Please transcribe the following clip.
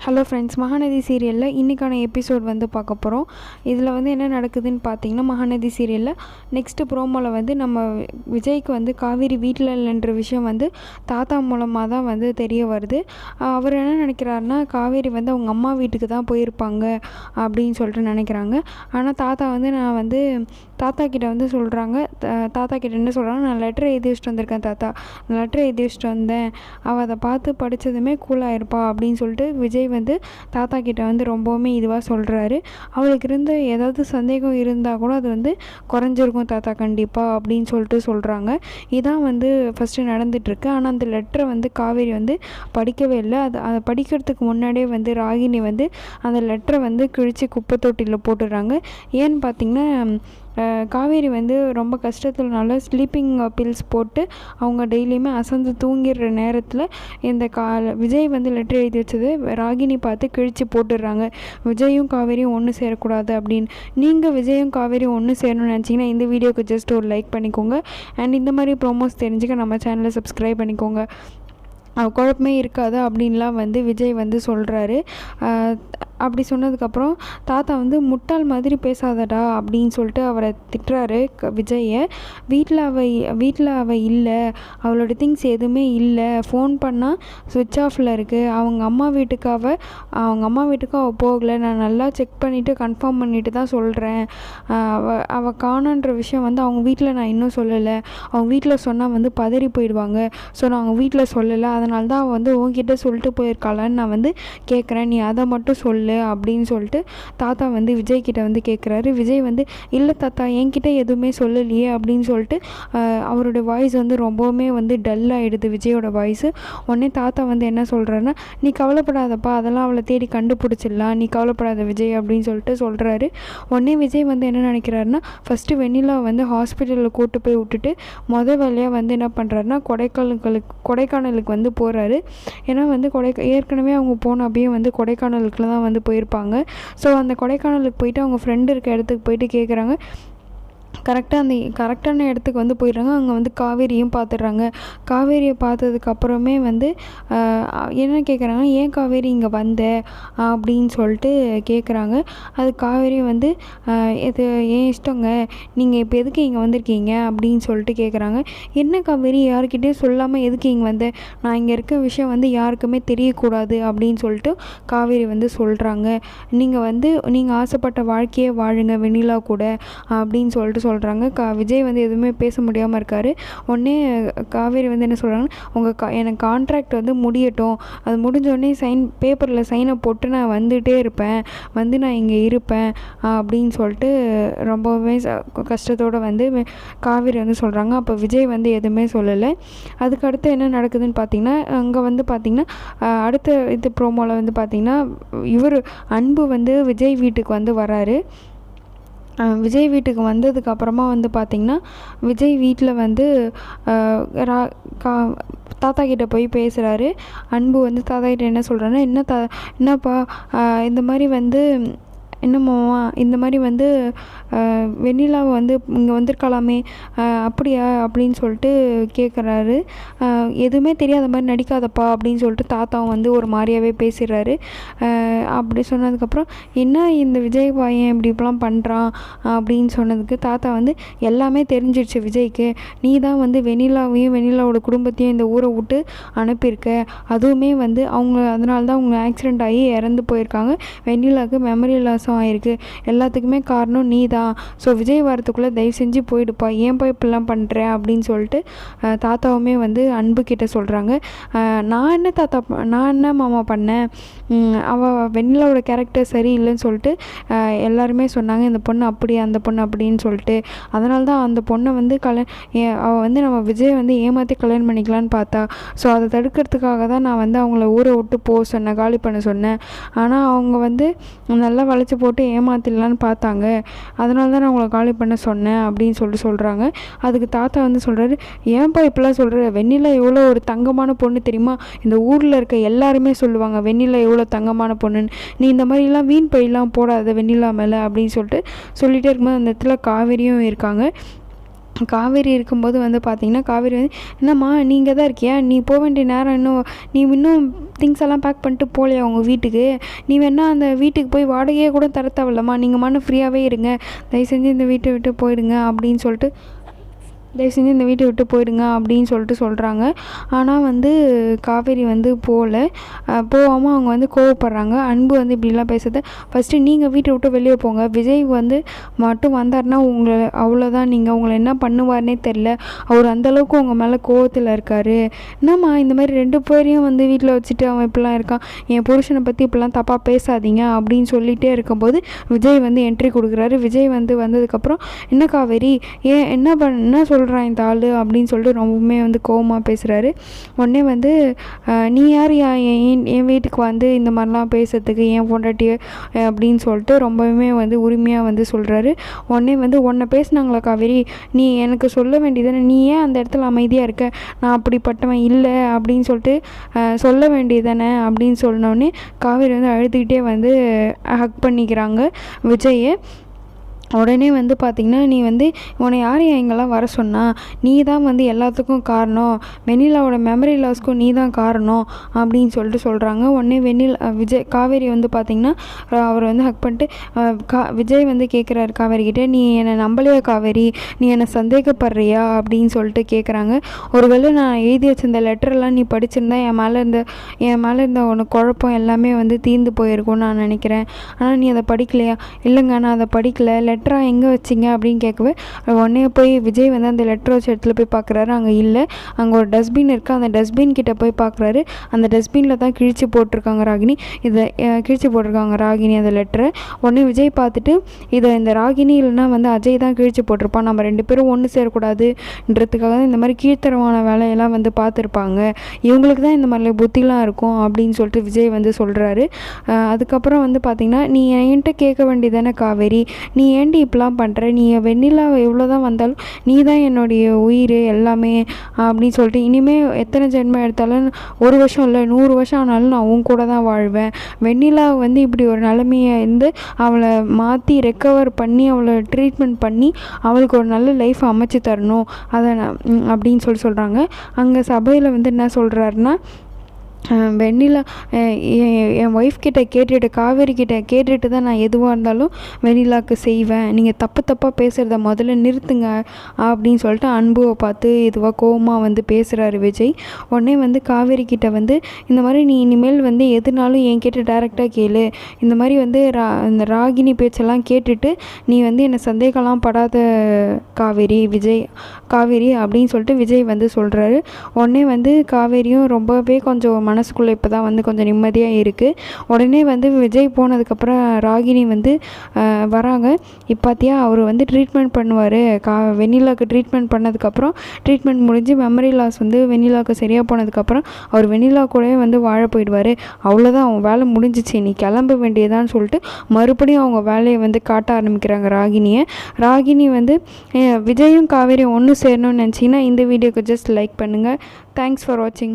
Hello friends, Mahanadi சீரியலில் இன்றைக்கான episode வந்து பார்க்க போகிறோம். இதில் வந்து என்ன நடக்குதுன்னு பார்த்தீங்கன்னா, மகாநதி சீரியலில் நெக்ஸ்ட்டு ப்ரோமோவில் வந்து நம்ம விஜய்க்கு வந்து காவேரி வீட்டில் இல்லைன்ற விஷயம் வந்து தாத்தா மூலமாக தான் வந்து தெரிய வருது. அவர் என்ன நினைக்கிறாருன்னா, காவேரி வந்து அவங்க அம்மா வீட்டுக்கு தான் போயிருப்பாங்க அப்படின்னு சொல்லிட்டு நினைக்கிறாங்க. ஆனால் தாத்தா வந்து தாத்தா கிட்ட வந்து சொல்கிறாங்க. தாத்தா கிட்ட என்ன சொல்கிறாங்க, நான் லெட்டர் எழுதி வச்சுட்டு வந்திருக்கேன் தாத்தா, நான் லெட்டர் எழுதி வச்சுட்டு வந்தேன், அவள் அதை பார்த்து படித்ததுமே கூலாயிருப்பா அப்படின்னு சொல்லிட்டு விஜய் வந்து தாத்தா கிட்ட வந்து ரொம்பவுமே இதுவாக சொல்கிறாரு. அவளுக்கு இருந்த ஏதாவது சந்தேகம் இருந்தால் கூட அது வந்து குறைஞ்சிருக்கும் தாத்தா கண்டிப்பாக அப்படின்னு சொல்லிட்டு சொல்கிறாங்க. இதான் வந்து ஃபஸ்ட்டு நடந்துகிட்ருக்கு. ஆனால் அந்த லெட்டரை வந்து காவேரி வந்து படிக்கவே இல்லை. அதை படிக்கிறதுக்கு முன்னாடியே வந்து ராகினி வந்து அந்த லெட்டரை வந்து கிழித்து குப்பை தொட்டியில் போட்டுடுறாங்க. ஏன்னு பார்த்திங்கன்னா, காவேரி வந்து ரொம்ப கஷ்டத்துலனால ஸ்லீப்பிங் பில்ஸ் போட்டு அவங்க டெய்லியுமே அசந்து தூங்கிடுற நேரத்தில் இந்த விஜய் வந்து லெட்டர் எழுதி வச்சது ராகினி பார்த்து கிழித்து போட்டுடுறாங்க. விஜயும் காவேரியும் ஒன்று சேரக்கூடாது அப்படின்னு. நீங்கள் விஜயும் காவேரியும் ஒன்று சேரணும்னு நினச்சிங்கன்னா இந்த வீடியோக்கு ஜஸ்ட் ஒரு லைக் பண்ணிக்கோங்க. அண்ட் இந்த மாதிரி ப்ரோமோஸ் தெரிஞ்சுக்க நம்ம சேனலை சப்ஸ்கிரைப் பண்ணிக்கோங்க. குழப்பமே இருக்காது அப்படின்லாம் வந்து விஜய் வந்து சொல்கிறாரு. அப்படி சொன்னதுக்கப்புறம் தாத்தா வந்து முட்டாள் மாதிரி பேசாதடா அப்படின்னு சொல்லிட்டு அவரை திட்டுறாரு விஜயை. வீட்டில் அவள் இல்லை, அவளோட திங்ஸ் எதுவுமே இல்லை, ஃபோன் பண்ணால் சுவிட்ச் ஆஃபில் இருக்குது, அவங்க அம்மா வீட்டுக்கு அவள் போகலை, நான் நல்லா செக் பண்ணிவிட்டு கன்ஃபார்ம் பண்ணிவிட்டு தான் சொல்கிறேன், அவள் காணோன்ற விஷயம் வந்து அவங்க வீட்டில் நான் இன்னும் சொல்லலை, அவங்க வீட்டில் சொன்னால் வந்து பதறி போயிடுவாங்க, ஸோ நான் அவங்க வீட்டில் சொல்லலை, அதனால தான் அவள் வந்து உங்ககிட்ட சொல்லிட்டு போயிருக்காளான்னு நான் வந்து கேட்குறேன், நீ அதை மட்டும் சொல்லு அப்படின்னு சொல்லிட்டு தாத்தா வந்து விஜய் கிட்ட வந்து கேட்குறாரு. விஜய் வந்து இல்லை தாத்தா என்கிட்ட எதுவுமே சொல்லலையே அப்படின்னு சொல்லிட்டு அவருடைய வாய்ஸ் வந்து ரொம்பவுமே வந்து டல் ஆகிடுது, விஜயோட வாய்ஸு. உடனே தாத்தா வந்து என்ன சொல்கிறாருன்னா, நீ கவலைப்படாதப்பா, அதெல்லாம் அவளை தேடி கண்டுபிடிச்சிடலாம், நீ கவலைப்படாத விஜய் அப்படின்னு சொல்லிட்டு சொல்கிறாரு. உடனே விஜய் வந்து என்ன நினைக்கிறாருன்னா, ஃபஸ்ட்டு வெண்ணிலா வந்து ஹாஸ்பிட்டலில் கூட்டு போய் விட்டுட்டு வேலையாக வந்து என்ன பண்ணுறாருன்னா கொடைக்கானலுக்கு வந்து போகிறாரு. ஏன்னா வந்து ஏற்கனவே அவங்க போன அப்படியே வந்து கொடைக்கானலுக்கு தான் வந்து போயிருப்பாங்க. ஸோ அந்த கொடைக்கானலுக்கு போயிட்டு அவங்க ஃப்ரெண்டு இருக்க இடத்துக்கு போயிட்டு கேட்குறாங்க. கரெக்டான இடத்துக்கு வந்து போயிடுறாங்க. அங்கே வந்து காவேரியும் பார்த்துடுறாங்க. காவேரியை பார்த்ததுக்கப்புறமே வந்து என்ன கேட்குறாங்க, ஏன் காவேரி இங்கே வந்த அப்படின்னு சொல்லிட்டு கேட்குறாங்க. அது காவேரி வந்து இது ஏன் இஷ்டங்க, நீங்கள் இப்போ எதுக்கு இங்கே வந்திருக்கீங்க அப்படின்னு சொல்லிட்டு கேட்குறாங்க. என்ன காவேரி, யாருக்கிட்டேயும் சொல்லாமல் எதுக்கு இங்கே வந்த, நான் இங்கே இருக்க விஷயம் வந்து யாருக்குமே தெரியக்கூடாது அப்படின்னு சொல்லிட்டு காவேரி வந்து சொல்கிறாங்க. நீங்கள் ஆசைப்பட்ட வாழ்க்கையே வாழுங்க வெண்ணிலா கூட அப்படின்னு சொல்லிட்டு சொல்கிறாங்க. விஜய் வந்து எதுவுமே பேச முடியாமல் இருக்கார். உடனே காவேரி வந்து என்ன சொல்கிறாங்கன்னா, எனக்கு கான்ட்ராக்ட் வந்து முடியட்டும், அது முடிஞ்சோடனே பேப்பரில் சைனை போட்டு நான் வந்துகிட்டே இருப்பேன், வந்து நான் இங்கே இருப்பேன் அப்படின்னு சொல்லிட்டு ரொம்பவே கஷ்டத்தோடு வந்து காவேரி வந்து சொல்கிறாங்க. அப்போ விஜய் வந்து எதுவுமே சொல்லலை. அதுக்கடுத்து என்ன நடக்குதுன்னு பார்த்தீங்கன்னா, அங்கே வந்து பார்த்திங்கன்னா அடுத்த இது ப்ரோமோவில் வந்து பார்த்திங்கன்னா இவர் அன்பு வந்து விஜய் வீட்டுக்கு வந்து வராரு. விஜய் வீட்டுக்கு வந்ததுக்கப்புறமா வந்து பார்த்திங்கன்னா விஜய் வீட்டில் வந்து தாத்தா கிட்டே போய் பேசுகிறாரு. அன்பு வந்து தாத்தா கிட்டே என்ன சொல்கிறான்னா, என்னப்பா இந்த மாதிரி வந்து என்னம்மாவா இந்த மாதிரி வந்து வெண்ணிலாவை வந்து இங்கே வந்திருக்கலாமே, அப்படியா அப்படின்னு சொல்லிட்டு கேட்குறாரு. எதுவுமே தெரியாத மாதிரி நடிக்காதப்பா அப்படின்னு சொல்லிட்டு தாத்தாவும் வந்து ஒரு மாதிரியாகவே பேசிடுறாரு. அப்படி சொன்னதுக்கப்புறம் என்ன இந்த விஜய் பையன் இப்படிலாம் பண்ணுறான் அப்படின்னு சொன்னதுக்கு தாத்தா வந்து எல்லாமே தெரிஞ்சிடுச்சு விஜய்க்கு, நீ தான் வந்து வெண்ணிலாவோட குடும்பத்தையும் இந்த ஊரை விட்டு அனுப்பியிருக்க, அதுவுமே வந்து அதனால தான் அவங்க ஆக்சிடெண்ட் ஆகி இறந்து போயிருக்காங்க, வெண்ணிலாவுக்கு மெமரி லாஸும் ஆயிருக்கு, எல்லாத்துக்குமே காரணம் நீ தான், ஸோ விஜய் வரத்துக்குள்ளே தயவு செஞ்சு போயிடுப்பா, ஏன் போய் இப்படிலாம் பண்ணுறேன் அப்படின்னு சொல்லிட்டு தாத்தாவுமே வந்து அன்பு கிட்ட சொல்கிறாங்க. நான் என்ன மாமா பண்ணேன், அவள் வெண்ணிலாவோட கேரக்டர் சரியில்லைன்னு சொல்லிட்டு எல்லாருமே சொன்னாங்க, இந்த பொண்ணு அப்படி அந்த பொண்ணு அப்படின்னு சொல்லிட்டு, அதனால தான் அந்த பொண்ணை வந்து அவள் வந்து நம்ம விஜய் வந்து ஏமாற்றி கல்யாணம் பண்ணிக்கலான்னு பார்த்தா, ஸோ அதை தடுக்கிறதுக்காக தான் நான் வந்து அவங்கள ஊரை விட்டு போக சொன்னேன், காலி பண்ண சொன்னேன், ஆனால் அவங்க வந்து நல்லா வளைச்சி போட்டு ஏமாத்திடலான்னு பார்த்தாங்க, அதனால தான் நான் உங்களை காலி பண்ண சொன்னேன் அப்படின்னு சொல்லிட்டு சொல்கிறாங்க. அதுக்கு தாத்தா வந்து சொல்கிறாரு, ஏன்பா இப்படிலாம் சொல்கிற, வெண்ணிலா எவ்வளோ ஒரு தங்கமான பொண்ணு தெரியுமா, இந்த ஊரில் இருக்க எல்லாருமே சொல்லுவாங்க வெண்ணிலா எவ்வளோ தங்கமான பொண்ணுன்னு, நீ இந்த மாதிரிலாம் வீண் பையெல்லாம் போடாத வெண்ணிலா மேலே அப்படின்னு சொல்லிட்டு சொல்லிகிட்டே இருக்கும்போது அந்த இடத்துல காவேரியும் இருக்காங்க. காவேரி இருக்கும்போது வந்து பார்த்திங்கன்னா காவேரி வந்து என்னம்மா நீங்கள் தான் இருக்கியா, நீ போக வேண்டிய நேரம் இன்னும் திங்ஸ் எல்லாம் பேக் பண்ணிட்டு போகலையா உங்கள் வீட்டுக்கு, நீ வேணா அந்த வீட்டுக்கு போய் வாடகையே கூட தர தேவையில்லம்மா, நீங்கள் மன ஃப்ரீயாகவே இருங்க, தயவு செஞ்சு இந்த வீட்டை விட்டு போயிடுங்க அப்படின்னு சொல்லிட்டு இந்த வீட்டை விட்டு போயிடுங்க அப்படின்னு சொல்லிட்டு சொல்கிறாங்க. ஆனால் வந்து காவேரி வந்து போகாமல் அவங்க வந்து கோவப்படுறாங்க. அன்பு வந்து இப்படிலாம் பேசுறது, ஃபஸ்ட்டு நீங்கள் வீட்டை விட்டு வெளியே போங்க, விஜய் வந்து மட்டும் வந்தார்னா உங்களை அவ்வளோதான், நீங்கள் உங்களை என்ன பண்ணுவார்னே தெரில, அவர் அந்தளவுக்கு உங்கள் மேலே கோவத்தில் இருக்கார், என்னம்மா இந்த மாதிரி 2 பேரையும் வந்து வீட்டில் வச்சுட்டு அவன் இப்படிலாம் இருக்கான், என் புருஷனை பற்றி இப்படிலாம் தப்பாக பேசாதீங்க அப்படின்னு சொல்லிகிட்டே இருக்கும்போது விஜய் வந்து என்ட்ரி கொடுக்குறாரு. விஜய் வந்து வந்ததுக்கப்புறம் என்ன காவேரி என்ன சொல்கிறான் இந்த ஆள் அப்படின்னு சொல்லிட்டு ரொம்பவுமே வந்து கோவமாக பேசுகிறாரு. உடனே வந்து நீ யார் என் வீட்டுக்கு வந்து இந்த மாதிரிலாம் பேசுறதுக்கு, என் பொண்டாட்டியை அப்படின்னு சொல்லிட்டு ரொம்பவுமே வந்து உரிமையாக வந்து சொல்கிறாரு. உடனே வந்து உன்னை பேசுனாங்களா காவேரி, நீ எனக்கு சொல்ல வேண்டியதானே, நீ ஏன் அந்த இடத்துல அமைதியாக இருக்க, நான் அப்படிப்பட்டவன் இல்லை அப்படின்னு சொல்லிட்டு சொல்ல வேண்டியதானே அப்படின்னு சொன்னோடனே காவேரி வந்து அழுதுகிட்டே வந்து ஹக் பண்ணிக்கிறாங்க விஜயை. உடனே வந்து பார்த்திங்கன்னா, நீ வந்து உன்னை யார் இங்கெல்லாம் வர சொன்னா, நீ தான் வந்து எல்லாத்துக்கும் காரணம், வெண்ணிலாவோட மெமரி லாஸ்க்கும் நீ தான் காரணம் அப்படின்னு சொல்லிட்டு சொல்கிறாங்க. உடனே காவேரி வந்து பார்த்திங்கன்னா அவர் வந்து ஹக் பண்ணிட்டு விஜய் வந்து கேட்குறாரு காவேரிக்கிட்ட, நீ என்னை நம்பலையா காவேரி, நீ என்னை சந்தேகப்படுறியா அப்படின்னு சொல்லிட்டு கேட்குறாங்க. ஒருவேளை நான் எழுதி வச்சிருந்த லெட்டரெல்லாம் நீ படிச்சிருந்தா என் மேலே இருந்த உனக்கு குழப்பம் எல்லாமே வந்து தீர்ந்து போயிருக்கும்னு நான் நினைக்கிறேன். ஆனால் நீ அதை படிக்கலையா? இல்லைங்க, நான் அதை படிக்கலை, லெட்டராக எங்கே வச்சிங்க அப்படின்னு கேட்கவே உடனே போய் விஜய் வந்து அந்த லெட்டர் வச்ச இடத்துல போய் பார்க்குறாரு. அங்கே இல்லை, அங்கே ஒரு டஸ்ட்பின் இருக்குது, அந்த டஸ்ட்பின் கிட்டே போய் பார்க்குறாரு. அந்த டஸ்ட்பினில் தான் கிழிச்சு போட்டிருக்காங்க ராகினி அந்த லெட்டரை. உடனே விஜய் பார்த்துட்டு இந்த ராகினி இல்லைன்னா வந்து அஜய் தான் கிழிச்சு போட்டிருப்பான், நம்ம 2 பேரும் ஒன்று சேரக்கூடாதுன்றதுக்காக தான் இந்த மாதிரி கீழ்த்தரமான வேலையெல்லாம் வந்து பார்த்துருப்பாங்க, இவங்களுக்கு தான் இந்த மாதிரி புத்திலாம் இருக்கும் அப்படின்னு சொல்லிட்டு விஜய் வந்து சொல்கிறாரு. அதுக்கப்புறம் வந்து பார்த்திங்கன்னா, நீ என்கிட்ட கேட்க வேண்டியதானே காவேரி, நீ ஏன்டி இப்படிலாம் பண்ணுற, நீ வெண்ணிலா எவ்வளோ தான் வந்தாலும் நீ தான் என்னுடைய உயிர் எல்லாமே அப்படின்னு சொல்லிட்டு, இனிமேல் எத்தனை ஜென்மம் எடுத்தாலும் 1 வருஷம் இல்லை 100 வருஷம் ஆனாலும் நான் உன் கூட தான் வாழ்வேன், வெண்ணிலா வந்து இப்படி ஒரு நிலைமையை இருந்து அவளை மாற்றி ரெக்கவர் பண்ணி அவளை ட்ரீட்மெண்ட் பண்ணி அவளுக்கு ஒரு நல்ல லைஃப் அமைச்சு தரணும் அதை அப்படின்னு சொல்கிறாங்க. அங்கே சபையில் வந்து என்ன சொல்கிறாருன்னா, வெண்ணிலா என் ஒய்ஃப் கிட்ட கேட்டுட்டு காவேரி கிட்ட கேட்டுட்டு தான் நான் எதுவாக இருந்தாலும் வெண்ணிலாவுக்கு செய்வேன், நீங்கள் தப்பாக பேசுகிறத முதல்ல நிறுத்துங்க அப்படின்னு சொல்லிட்டு அன்புவை பார்த்து இதுவாக கோவமாக வந்து பேசுகிறாரு விஜய். உடனே வந்து காவேரி கிட்ட வந்து இந்த மாதிரி நீ இனிமேல் வந்து எதுனாலும் என்கிட்ட டைரெக்டாக கேளு, இந்த மாதிரி வந்து இந்த ராகினி பேச்செல்லாம் கேட்டுட்டு நீ வந்து என்னை சந்தேகம்லாம் படாத காவேரி அப்படின்னு சொல்லிட்டு விஜய் வந்து சொல்கிறாரு. உடனே வந்து காவேரியும் ரொம்பவே கொஞ்சம் மனசுக்குள்ளே இப்போ தான் வந்து கொஞ்சம் நிம்மதியாக இருக்குது. உடனே வந்து விஜய் போனதுக்கப்புறம் ராகினி வந்து வராங்க. பார்த்தியா அவர் வந்து ட்ரீட்மெண்ட் பண்ணுவார், வெண்ணிலாவுக்கு ட்ரீட்மெண்ட் பண்ணதுக்கப்புறம் ட்ரீட்மெண்ட் முடிஞ்சு மெமரி லாஸ் வந்து வெண்ணிலாவுக்கு சரியாக போனதுக்கப்புறம் அவர் வெண்ணிலா கூடவே வந்து வாழ போயிடுவார், அவ்வளோதான் அவங்க வேலை முடிஞ்சிச்சு, நீ கிளம்ப வேண்டியதான்னு சொல்லிட்டு மறுபடியும் அவங்க வேலையை வந்து காட்ட ஆரம்பிக்கிறாங்க ராகினி வந்து விஜயும் காவேரியும் ஒன்று சேரணும்னு நினச்சிங்கன்னா இந்த வீடியோக்கு ஜஸ்ட் லைக் பண்ணுங்கள். தேங்க்ஸ் ஃபார் வாட்சிங்.